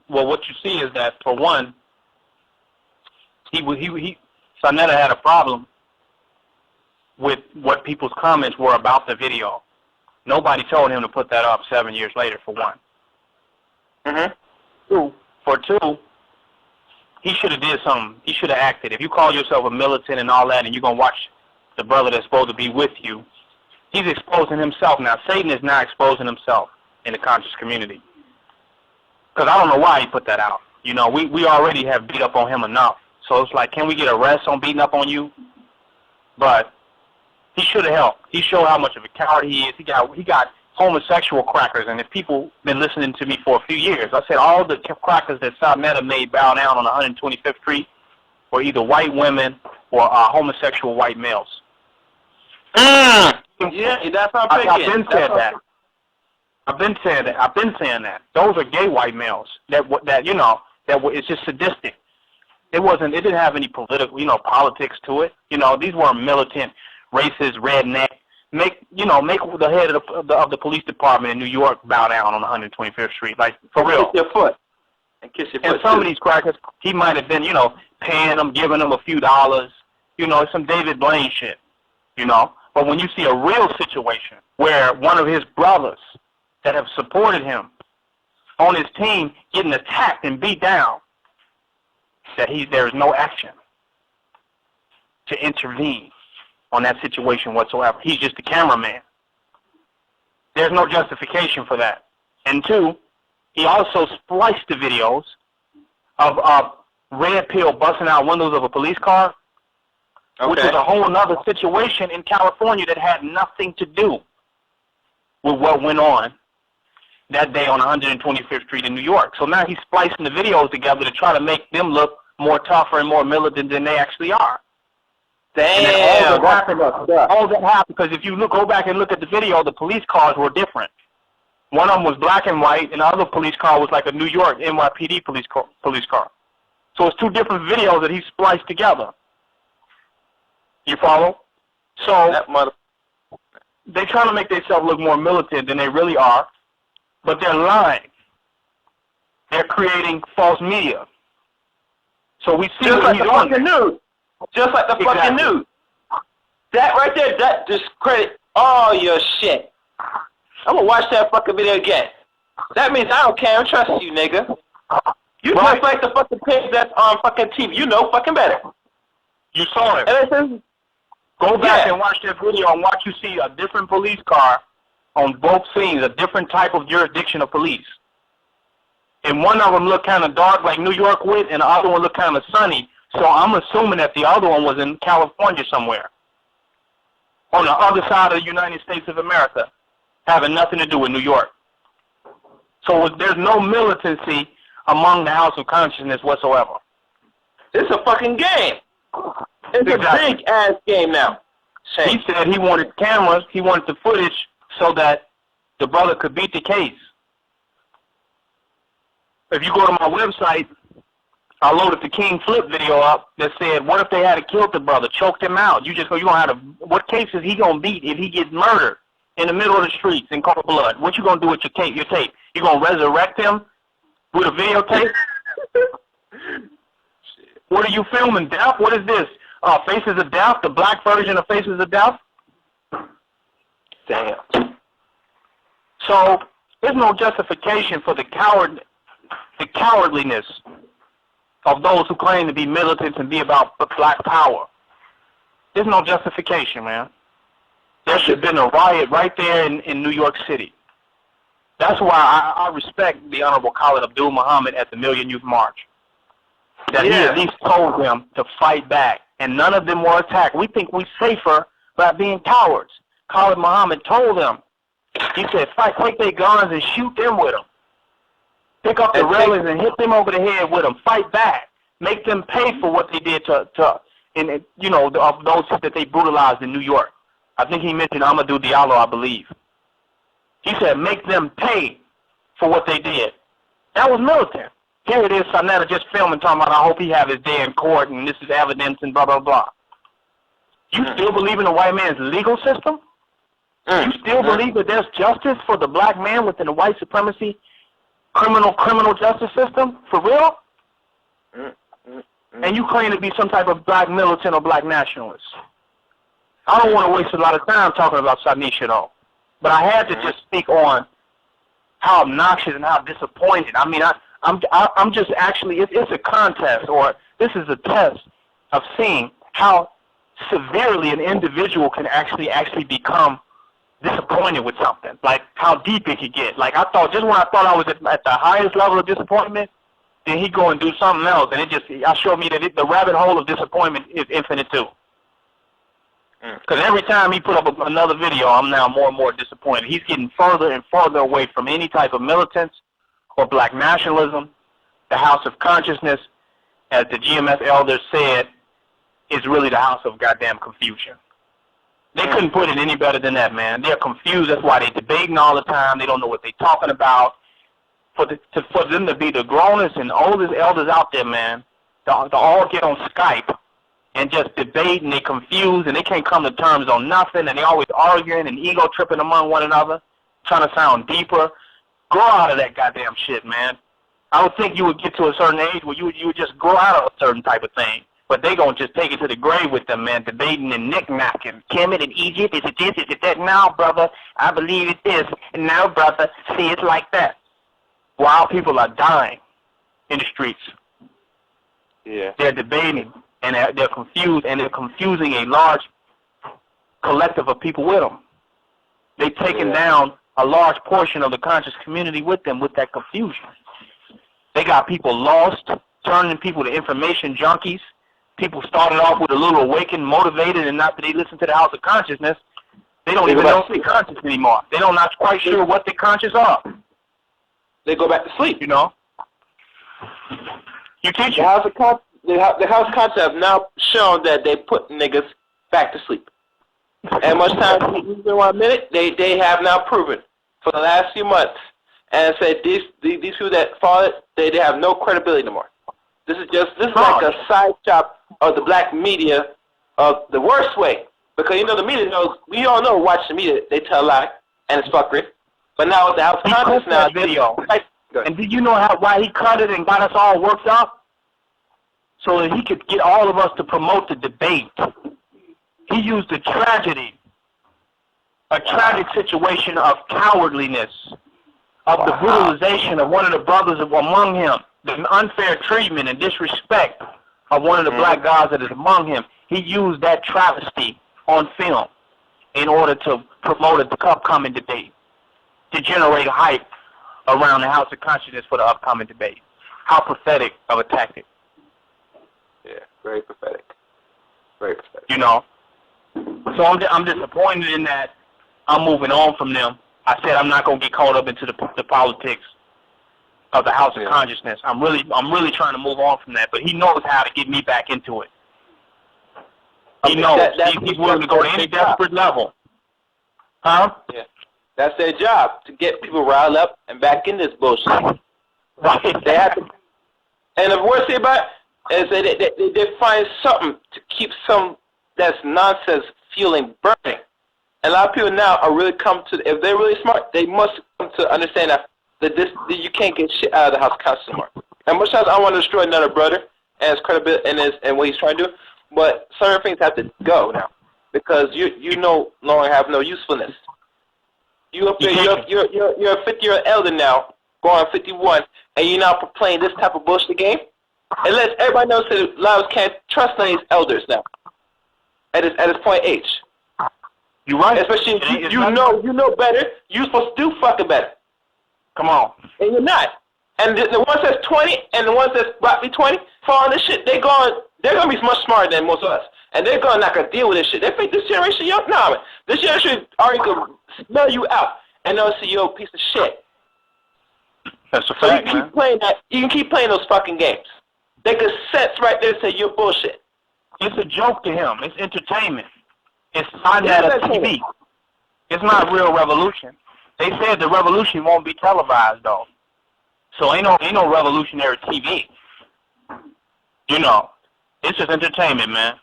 well, what you see is that, for one, Sonetta had a problem with what people's comments were about the video. Nobody told him to put that up 7 years later, for one. For two, he should have did something. He should have acted. If you call yourself a militant and all that, and you're going to watch the brother that's supposed to be with you, he's exposing himself. Now, Satan is now exposing himself in the conscious community. Because I don't know why he put that out. You know, we already have beat up on him enough. So it's like, can we get a rest on beating up on you? But he should have helped. He showed how much of a coward he is. He got homosexual crackers. And if people been listening to me for a few years, I said all the crackers that Sonetta made bow down on 125th Street were either white women or homosexual white males. Yeah, that's what I'm thinking. I've been saying that. I've been saying that. Those are gay white males. It's just sadistic. It didn't have any political, politics to it. These weren't militant, racist, redneck. Make the head of the police department in New York bow down on 125th Street, like, for real. Kiss your foot. And kiss your foot. And some of these crackers, he might have been, paying them, giving them a few dollars. Some David Blaine shit. But when you see a real situation where one of his brothers that have supported him on his team getting attacked and beat down, that there is no action to intervene on that situation whatsoever. He's just a cameraman. There's no justification for that. And two, he also spliced the videos of red pill busting out windows of a police car, which was a whole other situation in California that had nothing to do with what went on that day on 125th Street in New York. So now he's splicing the videos together to try to make them look more tougher and more militant than they actually are. Damn. All that happened because if you go back and look at the video, the police cars were different. One of them was black and white, and the other police car was like a New York NYPD police car. So it's two different videos that he spliced together. You follow? So they trying to make themselves look more militant than they really are, but they're lying. They're creating false media. So we see just what like he's the doing. fucking news. Just like the fucking news. That right there, that discredit all your shit. I'm gonna watch that fucking video again. That means I don't care and trust you, nigga. You just like the fucking pig that's on fucking TV. You know fucking better. You saw it. And it says, go back and watch that video and watch you see a different police car on both scenes, a different type of jurisdiction of police. And one of them looked kind of dark like New York would, and the other one looked kind of sunny. So I'm assuming that the other one was in California somewhere, on the other side of the United States of America, having nothing to do with New York. So there's no militancy among the House of Consciousness whatsoever. It's a fucking game. It's a big-ass game now. He said he wanted cameras, he wanted the footage so that the brother could beat the case. If you go to my website, I loaded the King Flip video up that said, what if they had killed the brother, choked him out? You gonna have to, what case is he gonna beat if he gets murdered in the middle of the streets in cold blood? What you gonna do with your tape? You gonna resurrect him with a videotape? What are you filming, Death? What is this? Faces of Death, the black version of Faces of Death? Damn. So there's no justification for the cowardliness of those who claim to be militants and be about black power. There's no justification, man. There should have been a riot right there in New York City. That's why I respect the Honorable Khalid Abdul Muhammad at the Million Youth March. That he at least told them to fight back, and none of them were attacked. We think we're safer by being cowards. Khalid Muhammad told them, he said, fight, take their guns and shoot them with them. Pick up the railings and hit them over the head with them. Fight back. Make them pay for what they did of those that they brutalized in New York. I think he mentioned Amadou Diallo, I believe. He said, make them pay for what they did. That was militant. Here it is, Sonetta just filming, talking about, I hope he have his day in court, and this is evidence, and blah, blah, blah. You still believe in the white man's legal system? You still believe that there's justice for the black man within the white supremacy criminal justice system? For real? And you claim to be some type of black militant or black nationalist. I don't want to waste a lot of time talking about Sanisha, though. But I had to just speak on how obnoxious and how disappointed. I mean, I'm just actually, it's a contest, or this is a test of seeing how severely an individual can actually become disappointed with something. Like, how deep it could get. Like, I thought, just when I thought I was at the highest level of disappointment, then he go and do something else, and it showed me that the rabbit hole of disappointment is infinite too. Because every time he put up another video, I'm now more and more disappointed. He's getting further and further away from any type of militance or black nationalism. The House of Consciousness, as the GMS elders said, is really the house of goddamn confusion. They couldn't put it any better than that, man. They're confused. That's why they're debating all the time. They don't know what they're talking about. For them to be the grownest and oldest elders out there, man, to all get on Skype and just debate, and they confused, and they can't come to terms on nothing, and they always arguing and ego tripping among one another, trying to sound deeper. Grow out of that goddamn shit, man. I would think you would get to a certain age where you would just grow out of a certain type of thing. But they gonna just take it to the grave with them, man, debating and knick-knacking. Kemet in Egypt, is it this, is it that? Now, brother, I believe it's this. And now, brother, see, it's like that. While people are dying in the streets. Yeah. They're debating, and they're confused, and they're confusing a large collective of people with them. They've taken down a large portion of the conscious community with them with that confusion. They got people lost, turning people to information junkies. People started off with a little awakened, motivated, and after they listen to the House of Consciousness, they don't even know if they're conscious anymore. They're not quite sure what they're conscious of. They go back to sleep. You know? You teach the House of Conscious have now shown that they put niggas back to sleep. And much time you been 1 minute, they have now proven for the last few months and said these people that follow it, they have no credibility anymore. This is like a side chop of the black media of the worst way. Because you know the media knows, we all know watch the media, they tell a lie and it's fuckery. But now with the House of Conscious now video. And did you know why he cut it and got us all worked up? So that he could get all of us to promote the debate. He used a tragic situation of cowardliness, of the brutalization of one of the brothers among him, the unfair treatment and disrespect of one of the black guys that is among him. He used that travesty on film in order to promote the upcoming debate, to generate hype around the House of Consciousness for the upcoming debate. How pathetic of a tactic. Yeah, very pathetic. Very pathetic. You know? So I'm disappointed in that. I'm moving on from them. I said I'm not going to get caught up into the politics of the House of Consciousness. I'm really trying to move on from that, but he knows how to get me back into it. He knows. He's willing to go to any desperate level. Huh? Yeah. That's their job, to get people riled up and back in this bullshit. Right. They have to, and the worst thing about it is that they find something to keep some that's nonsense feeling burning. And a lot of people now are really if they're really smart, they must come to understand that you can't get shit out of the House of Consciousness anymore. And much times I want to destroy another brother and his credibility and what he's trying to do, but certain things have to go now because you no longer have no usefulness. You're a 50-year-old elder now, going 51, and you're now playing this type of bullshit game. It lets everybody know that a lot of us can't trust any elders now at this point age. You're right. Especially you know better. You're supposed to do fucking better. Come on. And you're not. And the ones that's 20 and the ones that's about to be 20, following this shit, they're going to be much smarter than most of us. And they're going to not going to deal with this shit. They think this generation young. Nah, man. This generation already can smell you out and they'll see you're a piece of shit. That's a fact, so you can keep playing that. You can keep playing those fucking games. They can sense right there and say you're bullshit. It's a joke to him. It's entertainment. It's not that TV. It's not real revolution. They said the revolution won't be televised though. So ain't no revolutionary TV. You know, it's just entertainment, man.